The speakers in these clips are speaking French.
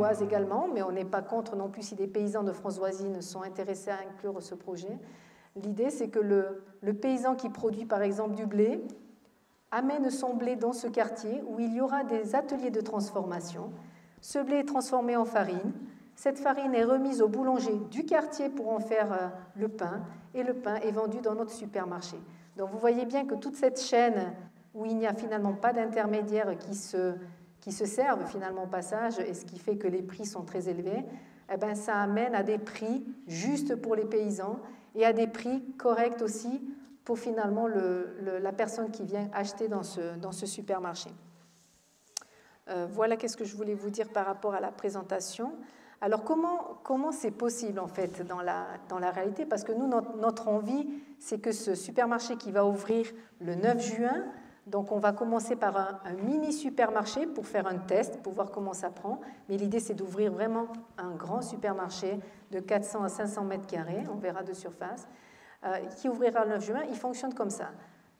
suédoise également, mais on n'est pas contre non plus si des paysans de France voisine sont intéressés à inclure ce projet. L'idée, c'est que le paysan qui produit par exemple du blé amène son blé dans ce quartier où il y aura des ateliers de transformation. Ce blé est transformé en farine. Cette farine est remise au boulanger du quartier pour en faire le pain, et le pain est vendu dans notre supermarché. Donc vous voyez bien que toute cette chaîne où il n'y a finalement pas d'intermédiaires qui se servent finalement au passage, et ce qui fait que les prix sont très élevés, eh bien, ça amène à des prix justes pour les paysans et à des prix corrects aussi pour finalement la personne qui vient acheter dans ce supermarché. Voilà qu'est-ce que je voulais vous dire par rapport à la présentation. Alors comment c'est possible en fait dans la réalité? Parce que nous, notre envie, c'est que ce supermarché qui va ouvrir le 9 juin, donc on va commencer par un mini supermarché pour faire un test, pour voir comment ça prend. Mais l'idée, c'est d'ouvrir vraiment un grand supermarché de 400 à 500 mètres carrés, on verra de surface, qui ouvrira le 9 juin. Il fonctionne comme ça.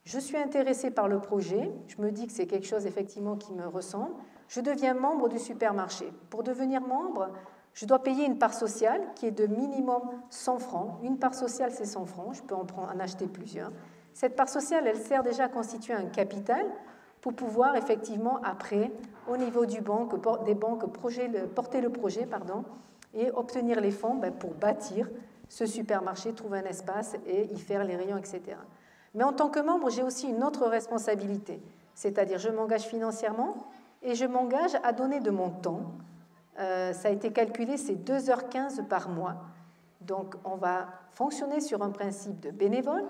Je suis intéressée par le projet, je me dis que c'est quelque chose effectivement qui me ressemble. Je deviens membre du supermarché. Pour devenir membre, je dois payer une part sociale qui est de minimum 100 francs. Une part sociale, c'est 100 francs. Je peux en acheter plusieurs. Cette part sociale, elle sert déjà à constituer un capital pour pouvoir effectivement, après, au niveau des banques, porter le projet et obtenir les fonds pour bâtir ce supermarché, trouver un espace et y faire les rayons, etc. Mais en tant que membre, j'ai aussi une autre responsabilité. C'est-à-dire, je m'engage financièrement et je m'engage à donner de mon temps. Ça a été calculé, c'est 2h15 par mois. Donc, on va fonctionner sur un principe de bénévole.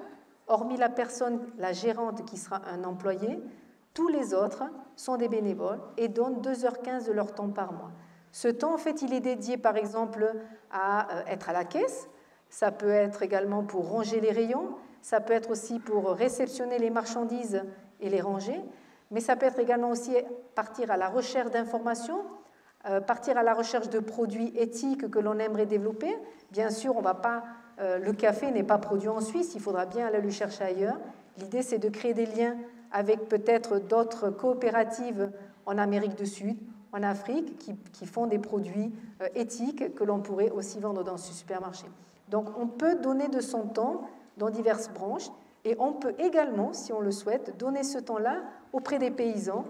Hormis la personne, la gérante qui sera un employé, tous les autres sont des bénévoles et donnent 2h15 de leur temps par mois. Ce temps, en fait, il est dédié, par exemple, à être à la caisse. Ça peut être également pour ranger les rayons. Ça peut être aussi pour réceptionner les marchandises et les ranger. Mais ça peut être également aussi partir à la recherche d'informations, partir à la recherche de produits éthiques que l'on aimerait développer. Bien sûr, on va pas, le café n'est pas produit en Suisse, il faudra bien aller le chercher ailleurs. L'idée, c'est de créer des liens avec peut-être d'autres coopératives en Amérique du Sud, en Afrique, qui font des produits éthiques que l'on pourrait aussi vendre dans ce supermarché. Donc, on peut donner de son temps dans diverses branches et on peut également, si on le souhaite, donner ce temps-là auprès des paysans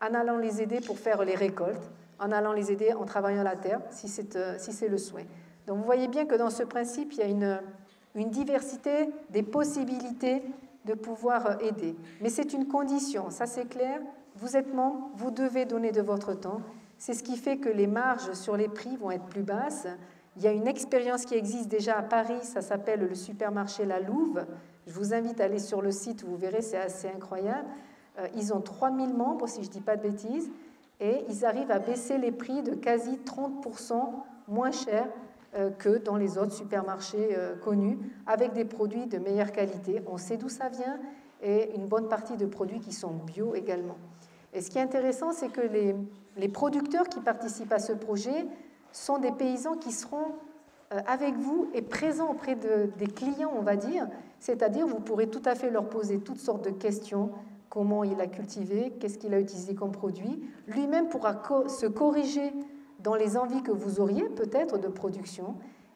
en allant les aider pour faire les récoltes, en allant les aider en travaillant la terre, si c'est le souhait. Donc vous voyez bien que dans ce principe, il y a une diversité des possibilités de pouvoir aider. Mais c'est une condition, ça c'est clair, vous êtes membre, vous devez donner de votre temps. C'est ce qui fait que les marges sur les prix vont être plus basses. Il y a une expérience qui existe déjà à Paris, ça s'appelle le supermarché La Louve. Je vous invite à aller sur le site, vous verrez, c'est assez incroyable. Ils ont 3000 membres, si je ne dis pas de bêtises, et ils arrivent à baisser les prix de quasi 30% moins chers que dans les autres supermarchés connus, avec des produits de meilleure qualité. On sait d'où ça vient, et une bonne partie de produits qui sont bio également. Et ce qui est intéressant, c'est que les producteurs qui participent à ce projet sont des paysans qui seront avec vous et présents auprès des clients, on va dire. C'est-à-dire, vous pourrez tout à fait leur poser toutes sortes de questions. Comment il a cultivé, qu'est-ce qu'il a utilisé comme produit. Lui-même pourra se corriger dans les envies que vous auriez peut-être de production.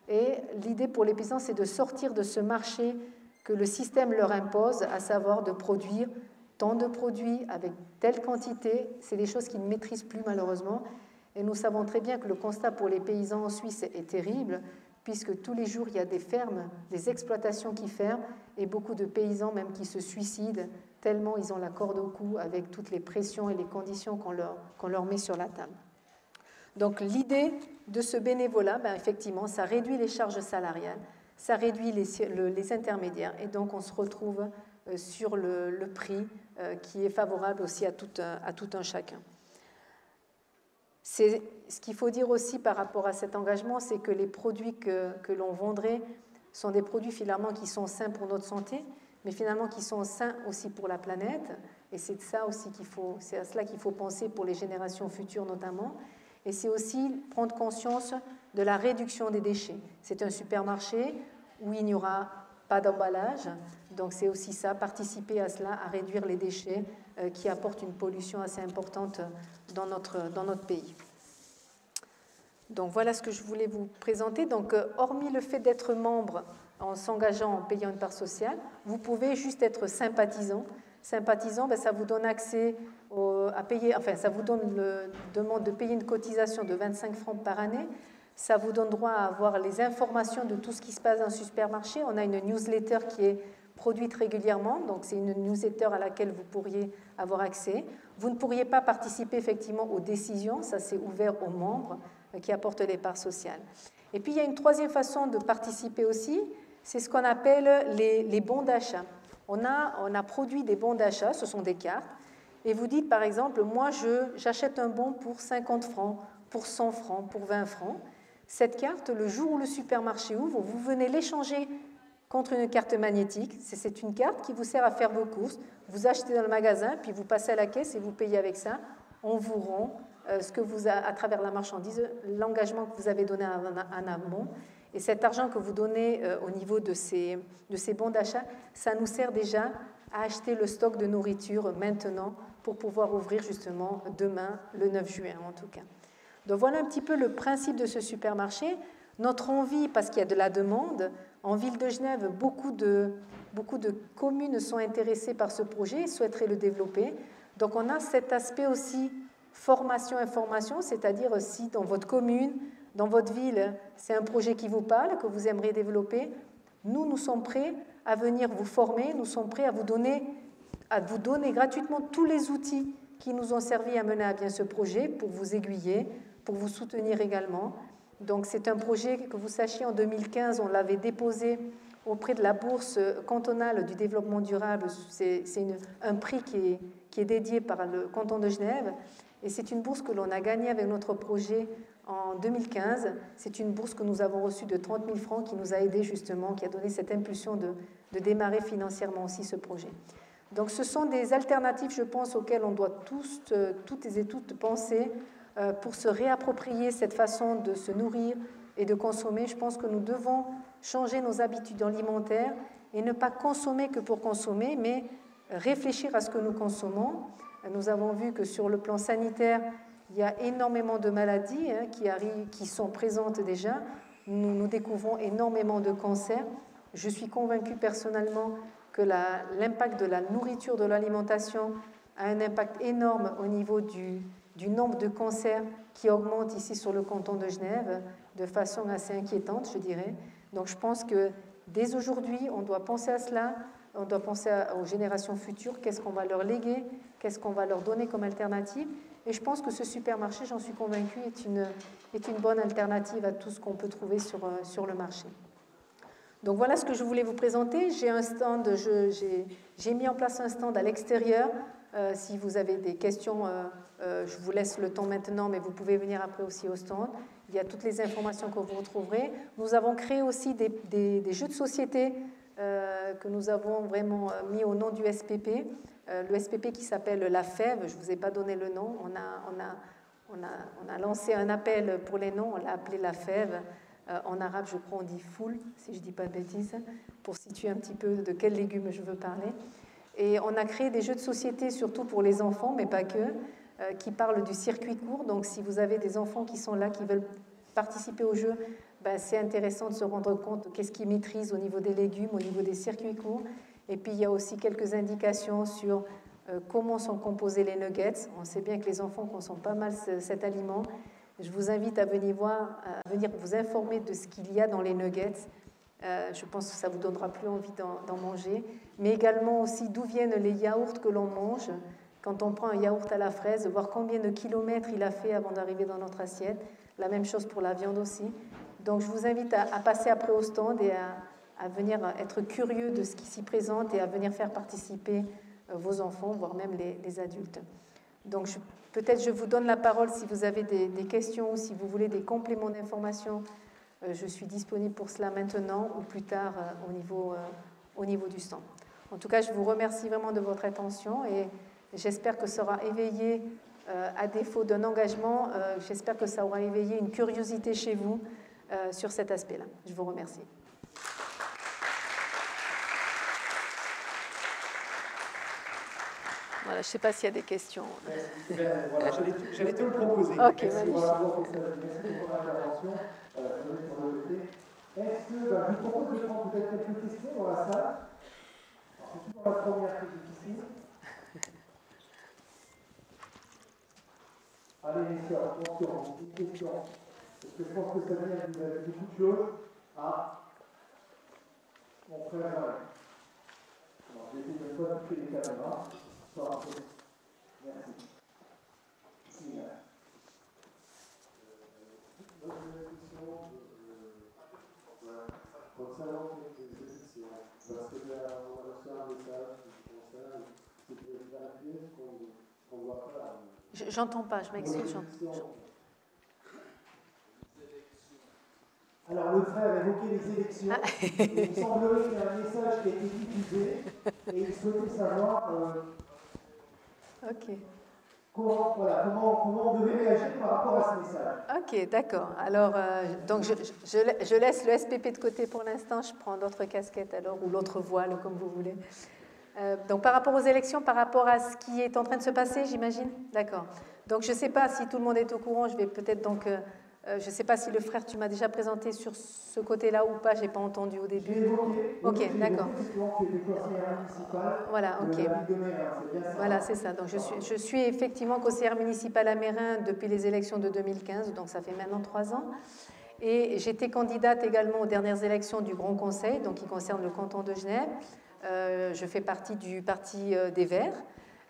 Et l'idée pour les paysans, c'est de sortir de ce marché que le système leur impose, à savoir de produire tant de produits avec telle quantité. C'est des choses qu'ils ne maîtrisent plus malheureusement. Et nous savons très bien que le constat pour les paysans en Suisse est terrible, puisque tous les jours, il y a des fermes, des exploitations qui ferment, et beaucoup de paysans même qui se suicident, tellement ils ont la corde au cou avec toutes les pressions et les conditions qu'on leur met sur la table. Donc l'idée de ce bénévolat, effectivement, ça réduit les charges salariales, ça réduit les intermédiaires, et donc on se retrouve sur le prix qui est favorable aussi à tout un chacun. Ce qu'il faut dire aussi par rapport à cet engagement, c'est que les produits que l'on vendrait sont des produits finalement qui sont sains pour notre santé, mais finalement qui sont sains aussi pour la planète. Et c'est à cela qu'il faut penser pour les générations futures notamment. Et c'est aussi prendre conscience de la réduction des déchets. C'est un supermarché où il n'y aura pas d'emballage, donc c'est aussi ça, participer à cela, à réduire les déchets qui apportent une pollution assez importante dans notre pays. Donc voilà ce que je voulais vous présenter. Donc hormis le fait d'être membre en s'engageant en payant une part sociale, vous pouvez juste être sympathisant. Sympathisant, ça vous donne accès à payer, enfin ça vous demande de payer une cotisation de 25 francs par année. Ça vous donne droit à avoir les informations de tout ce qui se passe dans le supermarché. On a une newsletter qui est produite régulièrement, donc c'est une newsletter à laquelle vous pourriez avoir accès. Vous ne pourriez pas participer effectivement aux décisions, ça c'est ouvert aux membres qui apportent les parts sociales. Et puis il y a une troisième façon de participer aussi, c'est ce qu'on appelle les bons d'achat. On a produit des bons d'achat, ce sont des cartes, et vous dites par exemple, moi j'achète un bon pour 50 francs, pour 100 francs, pour 20 francs. Cette carte, le jour où le supermarché ouvre, vous venez l'échanger contre une carte magnétique. C'est une carte qui vous sert à faire vos courses. Vous achetez dans le magasin, puis vous passez à la caisse et vous payez avec ça. On vous rend ce que vous à travers la marchandise, l'engagement que vous avez donné en amont. Et cet argent que vous donnez au niveau de ces bons d'achat, ça nous sert déjà à acheter le stock de nourriture maintenant pour pouvoir ouvrir justement demain, le 9 juin en tout cas. Donc voilà un petit peu le principe de ce supermarché. Notre envie, parce qu'il y a de la demande, en ville de Genève, beaucoup de communes sont intéressées par ce projet et souhaiteraient le développer. Donc on a cet aspect aussi formation-information, c'est-à-dire si dans votre commune, dans votre ville, c'est un projet qui vous parle, que vous aimeriez développer, nous sommes prêts à venir vous former, nous sommes prêts à vous donner gratuitement tous les outils qui nous ont servi à mener à bien ce projet pour vous aiguiller, pour vous soutenir également. Donc c'est un projet que vous sachiez, en 2015, on l'avait déposé auprès de la Bourse cantonale du développement durable. C'est un prix qui est dédié par le canton de Genève. Et c'est une bourse que l'on a gagnée avec notre projet en 2015. C'est une bourse que nous avons reçue de 30 000 francs qui nous a aidés justement, qui a donné cette impulsion de démarrer financièrement aussi ce projet. Donc ce sont des alternatives, je pense, auxquelles on doit toutes et toutes penser pour se réapproprier cette façon de se nourrir et de consommer. Je pense que nous devons changer nos habitudes alimentaires et ne pas consommer que pour consommer, mais réfléchir à ce que nous consommons. Nous avons vu que sur le plan sanitaire, il y a énormément de maladies qui sont présentes déjà. Nous découvrons énormément de cancers. Je suis convaincue personnellement que l'impact de la nourriture, de l'alimentation a un impact énorme au niveau du nombre de cancers qui augmente ici sur le canton de Genève de façon assez inquiétante, je dirais. Donc je pense que dès aujourd'hui, on doit penser à cela, on doit penser aux générations futures, qu'est-ce qu'on va leur léguer, qu'est-ce qu'on va leur donner comme alternative. Et je pense que ce supermarché, j'en suis convaincue, est une bonne alternative à tout ce qu'on peut trouver sur le marché. Donc voilà ce que je voulais vous présenter. J'ai un stand, j'ai mis en place un stand à l'extérieur. Si vous avez des questions, je vous laisse le temps maintenant, mais vous pouvez venir après aussi au stand. Il y a toutes les informations que vous retrouverez. Nous avons créé aussi des jeux de société que nous avons vraiment mis au nom du SPP. Le SPP qui s'appelle La Fève, je ne vous ai pas donné le nom. On a lancé un appel pour les noms, on l'a appelé La Fève. En arabe, je crois, on dit foule, si je ne dis pas de bêtises, pour situer un petit peu de quels légumes je veux parler. Et on a créé des jeux de société, surtout pour les enfants, mais pas que, qui parlent du circuit court. Donc, si vous avez des enfants qui sont là, qui veulent participer au jeu, c'est intéressant de se rendre compte de qu'est-ce qu'ils maîtrisent au niveau des légumes, au niveau des circuits courts. Et puis, il y a aussi quelques indications sur comment sont composés les nuggets. On sait bien que les enfants consomment pas mal cet aliment. Je vous invite à venir vous informer de ce qu'il y a dans les nuggets. Je pense que ça vous donnera plus envie d'en manger. Mais également aussi d'où viennent les yaourts que l'on mange. Quand on prend un yaourt à la fraise, voir combien de kilomètres il a fait avant d'arriver dans notre assiette. La même chose pour la viande aussi. Donc je vous invite à passer après au stand et à venir être curieux de ce qui s'y présente et à venir faire participer vos enfants, voire même les adultes. Donc peut-être je vous donne la parole si vous avez des questions ou si vous voulez des compléments d'information. Je suis disponible pour cela maintenant ou plus tard au niveau du stand. En tout cas, je vous remercie vraiment de votre attention et j'espère que ça aura éveillé, à défaut d'un engagement, j'espère que ça aura éveillé une curiosité chez vous sur cet aspect-là. Je vous remercie. Voilà, je ne sais pas s'il y a des questions. Voilà, j'allais te le proposer. Ok, merci magnifique. Merci pour votre intervention. Est-ce que je vous propose de prendre peut-être quelques questions dans la salle? C'est toujours la première qui est difficile. Allez, messieurs, attention, une question. Parce que je pense que ça vient, vous avez beaucoup de choses. Ah, mon frère, alors, j'ai essayé de pas toucher les caméras. Merci. J'entends pas, je m'excuse. Alors, le frère évoquait les élections. Il semblerait qu'il y a un message qui a été diffusé et il souhaitait savoir comment on devait réagir par rapport à ce message. Ok, d'accord. Alors, donc je laisse le SPP de côté pour l'instant. Je prends d'autres casquettes alors, ou l'autre voile, comme vous voulez. Donc, par rapport aux élections, par rapport à ce qui est en train de se passer, j'imagine. D'accord. Donc, je ne sais pas si tout le monde est au courant. Je vais peut-être donc... je ne sais pas si le frère, tu m'as déjà présenté sur ce côté-là ou pas, je n'ai pas entendu au début. Ok, d'accord. Voilà, ok. Voilà, c'est ça. Donc je suis effectivement conseillère municipale à Meyrin depuis les élections de 2015, donc ça fait maintenant 3 ans. Et j'étais candidate également aux dernières élections du Grand Conseil, donc qui concerne le canton de Genève. Je fais partie du parti des Verts.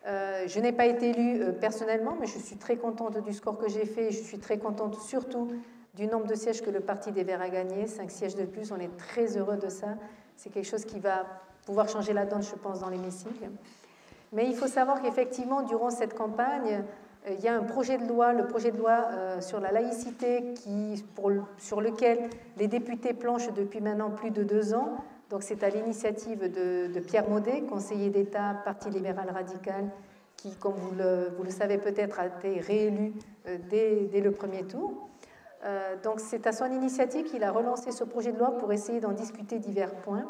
Je n'ai pas été élue personnellement, mais je suis très contente du score que j'ai fait. Je suis très contente surtout du nombre de sièges que le Parti des Verts a gagné. 5 sièges de plus, on est très heureux de ça. C'est quelque chose qui va pouvoir changer la donne, je pense, dans l'hémicycle. Mais il faut savoir qu'effectivement, durant cette campagne, il y a un projet de loi, le projet de loi sur la laïcité, sur lequel les députés planchent depuis maintenant plus de 2 ans. Donc c'est à l'initiative de Pierre Maudet, conseiller d'État, Parti libéral radical, qui, comme vous le savez peut-être, a été réélu dès le premier tour. Donc c'est à son initiative qu'il a relancé ce projet de loi pour essayer d'en discuter divers points.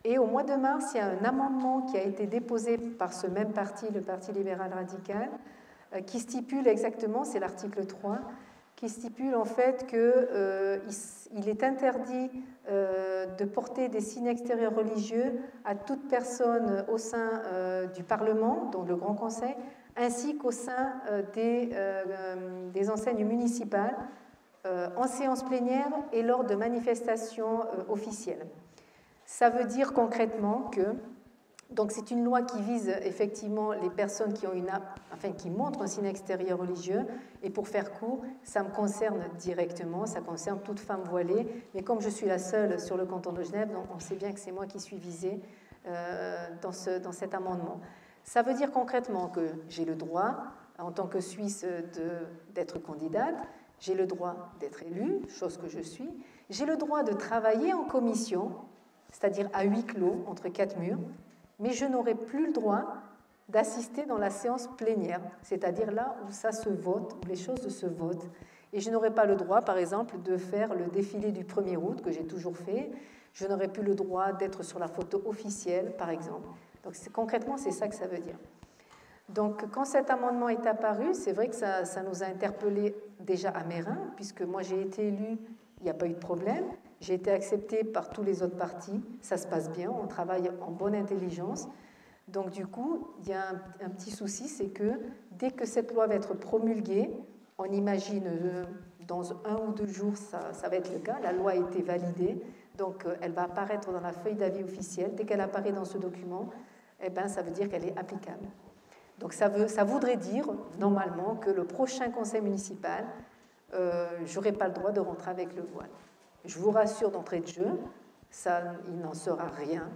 Et au mois de mars, il y a un amendement qui a été déposé par ce même parti, le Parti libéral radical, qui stipule exactement, c'est l'article 3, qui stipule en fait qu'il est interdit de porter des signes extérieurs religieux à toute personne au sein du Parlement, donc le Grand Conseil, ainsi qu'au sein des enseignes municipales, en séance plénière et lors de manifestations officielles. Ça veut dire concrètement que donc c'est une loi qui vise effectivement les personnes qui montrent un signe extérieur religieux. Et pour faire court, ça me concerne directement, ça concerne toute femme voilée. Mais comme je suis la seule sur le canton de Genève, donc on sait bien que c'est moi qui suis visée dans cet amendement. Ça veut dire concrètement que j'ai le droit, en tant que Suisse, d'être candidate. J'ai le droit d'être élue, chose que je suis. J'ai le droit de travailler en commission, c'est-à-dire à huis clos, entre 4 murs, mais je n'aurai plus le droit d'assister dans la séance plénière, c'est-à-dire là où ça se vote, où les choses se votent. Et je n'aurai pas le droit, par exemple, de faire le défilé du 1er août, que j'ai toujours fait. Je n'aurai plus le droit d'être sur la photo officielle, par exemple. Donc concrètement, c'est ça que ça veut dire. Donc quand cet amendement est apparu, c'est vrai que ça nous a interpellés déjà à Meyrin, puisque moi j'ai été élue, il n'y a pas eu de problème. J'ai été acceptée par tous les autres partis, ça se passe bien, on travaille en bonne intelligence. Donc du coup, il y a un petit souci, c'est que dès que cette loi va être promulguée, on imagine dans 1 ou 2 jours, ça va être le cas, la loi a été validée, donc elle va apparaître dans la feuille d'avis officielle. Dès qu'elle apparaît dans ce document, ça veut dire qu'elle est applicable. Donc ça voudrait dire, normalement, que le prochain conseil municipal, je n'aurai pas le droit de rentrer avec le voile. Je vous rassure d'entrée de jeu, il n'en sera rien.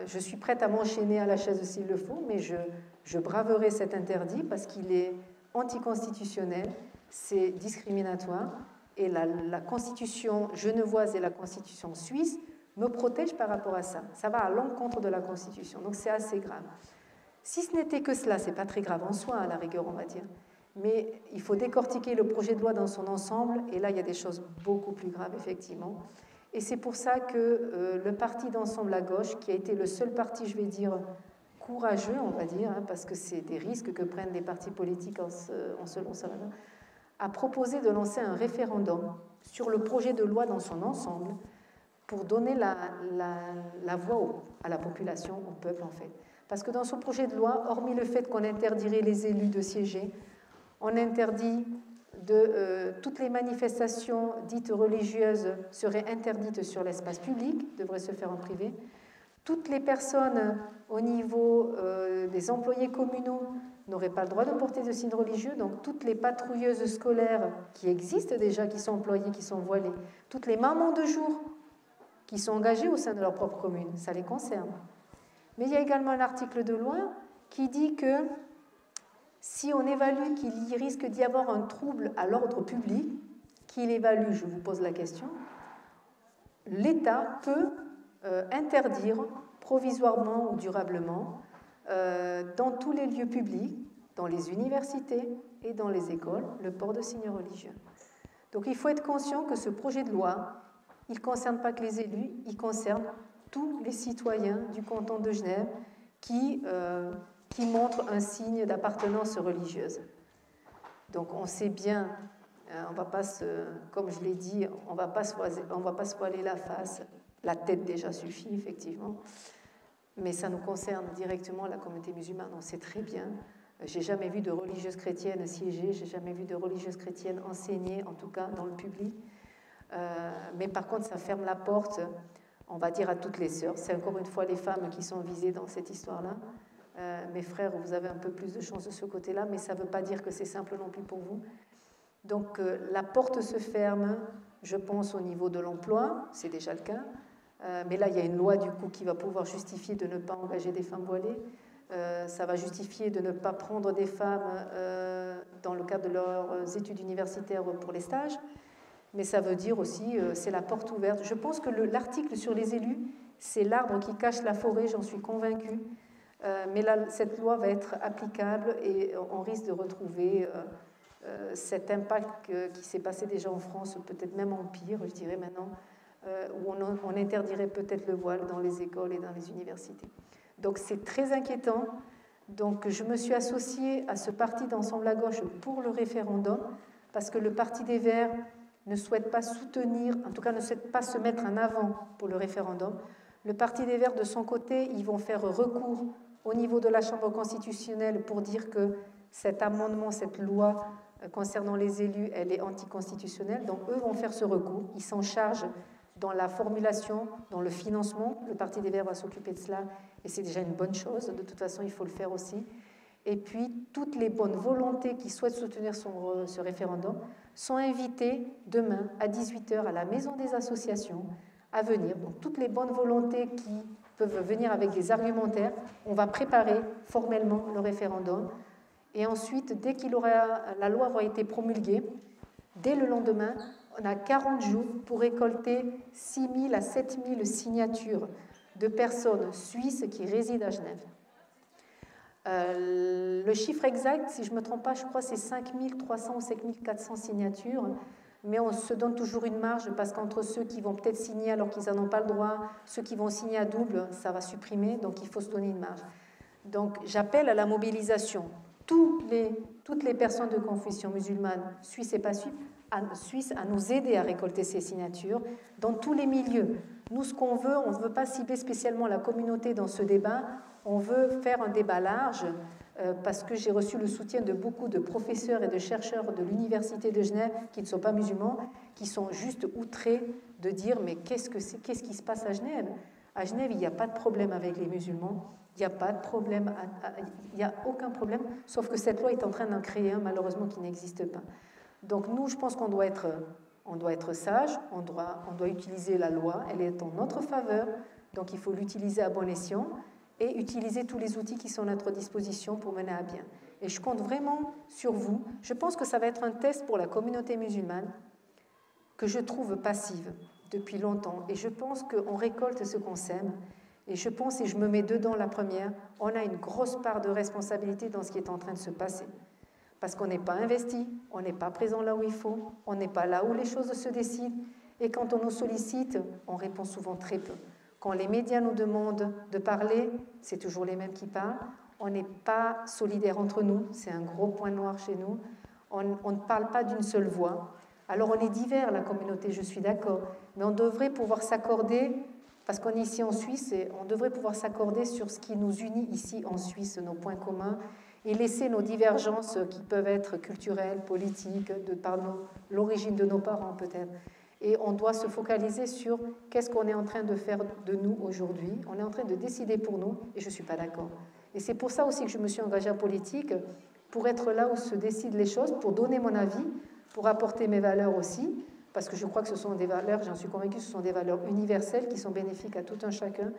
Je suis prête à m'enchaîner à la chaise s'il le faut, mais je braverai cet interdit parce qu'il est anticonstitutionnel, c'est discriminatoire, et la Constitution genevoise et la Constitution suisse me protègent par rapport à ça. Ça va à l'encontre de la Constitution, donc c'est assez grave. Si ce n'était que cela, ce n'est pas très grave en soi, à la rigueur, on va dire. Mais il faut décortiquer le projet de loi dans son ensemble, et là, il y a des choses beaucoup plus graves, effectivement. Et c'est pour ça que le parti d'ensemble à gauche, qui a été le seul parti, je vais dire, courageux, on va dire, hein, parce que c'est des risques que prennent les partis politiques en se lançant là-dedans, a proposé de lancer un référendum sur le projet de loi dans son ensemble pour donner la voix à la population, au peuple en fait. Parce que dans son projet de loi, hormis le fait qu'on interdirait les élus de siéger, on interdit toutes les manifestations dites religieuses seraient interdites sur l'espace public, devraient se faire en privé. Toutes les personnes au niveau des employés communaux n'auraient pas le droit de porter de signes religieux, donc toutes les patrouilleuses scolaires qui existent déjà, qui sont employées, qui sont voilées, toutes les mamans de jour qui sont engagées au sein de leur propre commune, ça les concerne. Mais il y a également un article de loi qui dit que si on évalue qu'il y risque d'y avoir un trouble à l'ordre public, qu'il évalue, je vous pose la question, l'État peut interdire provisoirement ou durablement dans tous les lieux publics, dans les universités et dans les écoles, le port de signes religieux. Donc il faut être conscient que ce projet de loi, il ne concerne pas que les élus, il concerne tous les citoyens du canton de Genève qui montrent un signe d'appartenance religieuse. Donc on sait bien, on va pas comme je l'ai dit, on ne va pas se voiler la face, la tête déjà suffit effectivement, mais ça nous concerne directement la communauté musulmane, on sait très bien. J'ai jamais vu de religieuse chrétienne siéger, j'ai jamais vu de religieuse chrétienne enseigner, en tout cas dans le public. Mais par contre, ça ferme la porte, on va dire à toutes les sœurs. C'est encore une fois les femmes qui sont visées dans cette histoire-là. Mes frères, vous avez un peu plus de chance de ce côté-là, mais ça ne veut pas dire que c'est simple non plus pour vous. Donc la porte se ferme, je pense, au niveau de l'emploi, c'est déjà le cas. Mais là, il y a une loi du coup qui va pouvoir justifier de ne pas engager des femmes voilées. Ça va justifier de ne pas prendre des femmes dans le cadre de leurs études universitaires pour les stages. Mais ça veut dire aussi, c'est la porte ouverte. Je pense que l'article sur les élus, c'est l'arbre qui cache la forêt, j'en suis convaincue. Mais là, cette loi va être applicable et on risque de retrouver cet impact qui s'est passé déjà en France, peut-être même en pire, je dirais maintenant, où on interdirait peut-être le voile dans les écoles et dans les universités. Donc c'est très inquiétant. Donc je me suis associée à ce parti d'Ensemble à gauche pour le référendum, parce que le Parti des Verts ne souhaite pas soutenir, en tout cas ne souhaite pas se mettre en avant pour le référendum. Le Parti des Verts, de son côté, ils vont faire recours au niveau de la Chambre constitutionnelle pour dire que cet amendement, cette loi concernant les élus, elle est anticonstitutionnelle. Donc eux vont faire ce recours. Ils s'en chargent dans la formulation, dans le financement. Le Parti des Verts va s'occuper de cela et c'est déjà une bonne chose. De toute façon, il faut le faire aussi. Et puis, toutes les bonnes volontés qui souhaitent soutenir ce référendum sont invitées demain à 18h à la Maison des associations à venir. Donc, toutes les bonnes volontés qui peuvent venir avec des argumentaires, on va préparer formellement le référendum. Et ensuite, dès la loi aura été promulguée, dès le lendemain, on a 40 jours pour récolter 6 000 à 7 000 signatures de personnes suisses qui résident à Genève. Le chiffre exact, si je ne me trompe pas, je crois que c'est 5 300 ou 5 400 signatures, mais on se donne toujours une marge parce qu'entre ceux qui vont peut-être signer alors qu'ils n'en ont pas le droit, ceux qui vont signer à double, ça va supprimer, donc il faut se donner une marge. Donc j'appelle à la mobilisation toutes les personnes de confession musulmane, suisse et pas suisse, à nous aider à récolter ces signatures dans tous les milieux. Nous, ce qu'on veut, on ne veut pas cibler spécialement la communauté dans ce débat, on veut faire un débat large parce que j'ai reçu le soutien de beaucoup de professeurs et de chercheurs de l'Université de Genève qui ne sont pas musulmans, qui sont juste outrés de dire mais qu'est-ce qui se passe à Genève ? À Genève, il n'y a pas de problème avec les musulmans, il n'y a pas de problème, il n'y a aucun problème, sauf que cette loi est en train d'en créer un, malheureusement, qui n'existe pas. Donc nous, je pense qu'on doit être sage, on doit utiliser la loi, elle est en notre faveur, donc il faut l'utiliser à bon escient et utiliser tous les outils qui sont à notre disposition pour mener à bien. Et je compte vraiment sur vous. Je pense que ça va être un test pour la communauté musulmane que je trouve passive depuis longtemps. Et je pense qu'on récolte ce qu'on sème. Et je pense, et je me mets dedans la première, on a une grosse part de responsabilité dans ce qui est en train de se passer. Parce qu'on n'est pas investi, on n'est pas présent là où il faut, on n'est pas là où les choses se décident. Et quand on nous sollicite, on répond souvent très peu. Quand les médias nous demandent de parler, c'est toujours les mêmes qui parlent. On n'est pas solidaires entre nous, c'est un gros point noir chez nous. On ne parle pas d'une seule voix. Alors on est divers, la communauté, je suis d'accord, mais on devrait pouvoir s'accorder, parce qu'on est ici en Suisse, et on devrait pouvoir s'accorder sur ce qui nous unit ici en Suisse, nos points communs, et laisser nos divergences qui peuvent être culturelles, politiques, par l'origine de nos parents peut-être. Et on doit se focaliser sur qu'est-ce qu'on est en train de faire de nous aujourd'hui. On est en train de décider pour nous, et je ne suis pas d'accord. Et c'est pour ça aussi que je me suis engagée en politique, pour être là où se décident les choses, pour donner mon avis, pour apporter mes valeurs aussi, parce que je crois que ce sont des valeurs, j'en suis convaincue, ce sont des valeurs universelles qui sont bénéfiques à tout un chacun.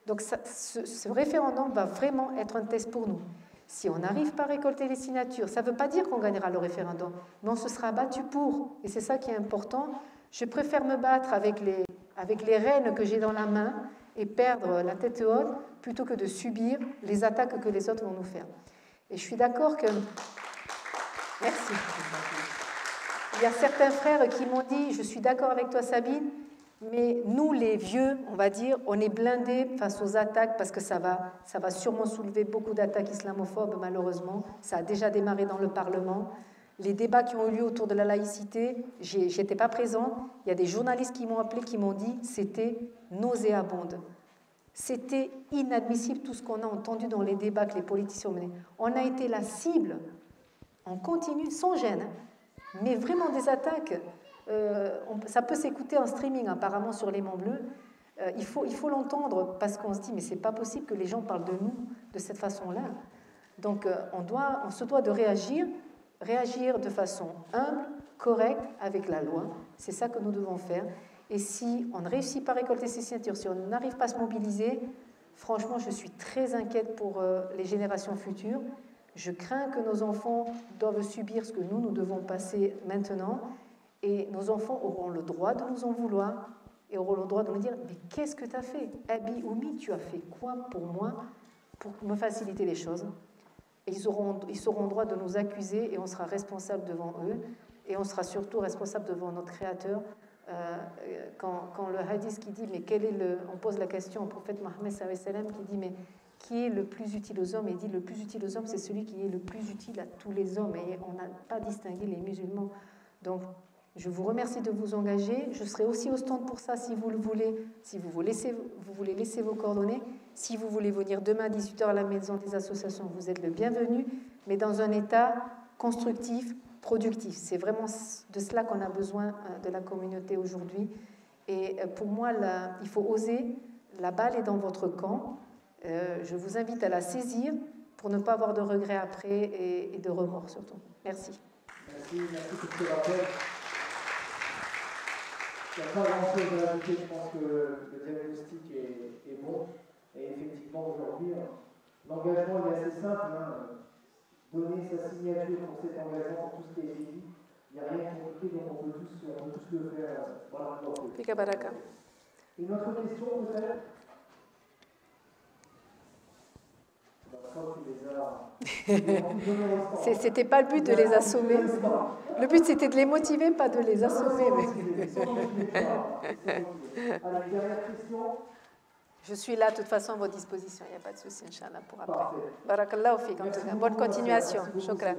Donc ce référendum va vraiment être un test pour nous. Si on n'arrive pas à récolter les signatures, ça ne veut pas dire qu'on gagnera le référendum, mais on se sera battu pour. Et c'est ça qui est important. Je préfère me battre avec les rênes que j'ai dans la main et perdre la tête haute plutôt que de subir les attaques que les autres vont nous faire. Et je suis d'accord que... Merci. Il y a certains frères qui m'ont dit, je suis d'accord avec toi Sabine, mais nous les vieux, on va dire, on est blindés face aux attaques parce que ça va sûrement soulever beaucoup d'attaques islamophobes malheureusement. Ça a déjà démarré dans le Parlement. Les débats qui ont eu lieu autour de la laïcité, j'étais pas présente. Il y a des journalistes qui m'ont appelé, qui m'ont dit c'était nauséabonde. C'était inadmissible tout ce qu'on a entendu dans les débats que les politiciens ont menés. On a été la cible, on continue, sans gêne, mais vraiment des attaques. Ça peut s'écouter en streaming apparemment sur l'Aimant Bleu. Il faut l'entendre parce qu'on se dit mais c'est pas possible que les gens parlent de nous de cette façon-là. Donc on se doit de réagir de façon humble, correcte, avec la loi. C'est ça que nous devons faire. Et si on ne réussit pas à récolter ces signatures, si on n'arrive pas à se mobiliser, franchement, je suis très inquiète pour les générations futures. Je crains que nos enfants doivent subir ce que nous devons passer maintenant. Et nos enfants auront le droit de nous en vouloir et auront le droit de nous dire « Mais qu'est-ce que tu as fait? Abi, Oumi, tu as fait quoi pour moi pour me faciliter les choses ?» Et ils auront le droit de nous accuser et on sera responsable devant eux et on sera surtout responsable devant notre Créateur. Quand le hadith qui dit, mais on pose la question au prophète Mohammed qui dit, mais qui est le plus utile aux hommes? Et il dit, le plus utile aux hommes, c'est celui qui est le plus utile à tous les hommes. Et on n'a pas distingué les musulmans. Donc, je vous remercie de vous engager. Je serai aussi au stand pour ça si vous le voulez. Si vous voulez laisser vos coordonnées. Si vous voulez venir demain à 18h à la maison des associations, vous êtes le bienvenu, mais dans un état constructif, productif. C'est vraiment de cela qu'on a besoin de la communauté aujourd'hui. Et pour moi, il faut oser. La balle est dans votre camp. Je vous invite à la saisir pour ne pas avoir de regrets après et de remords surtout. Merci. Merci pour ce rappel. Il n'y a pas grand-chose à ajouter. Je pense que le diagnostic est bon. Et effectivement, aujourd'hui, l'engagement est assez simple. Donner sa signature pour cet engagement, pour tout ce qui a été dit. Il n'y a rien de compliqué, donc on peut tous le faire. Voilà. Une autre question, peut-être? C'était pas le but de les assommer. Le but c'était de les motiver, pas de les assommer. Je suis là de toute façon à votre disposition, il n'y a pas de souci, Inch'Allah, pour après. Barakallahu fik, en tout cas. Bonne continuation. Shukran.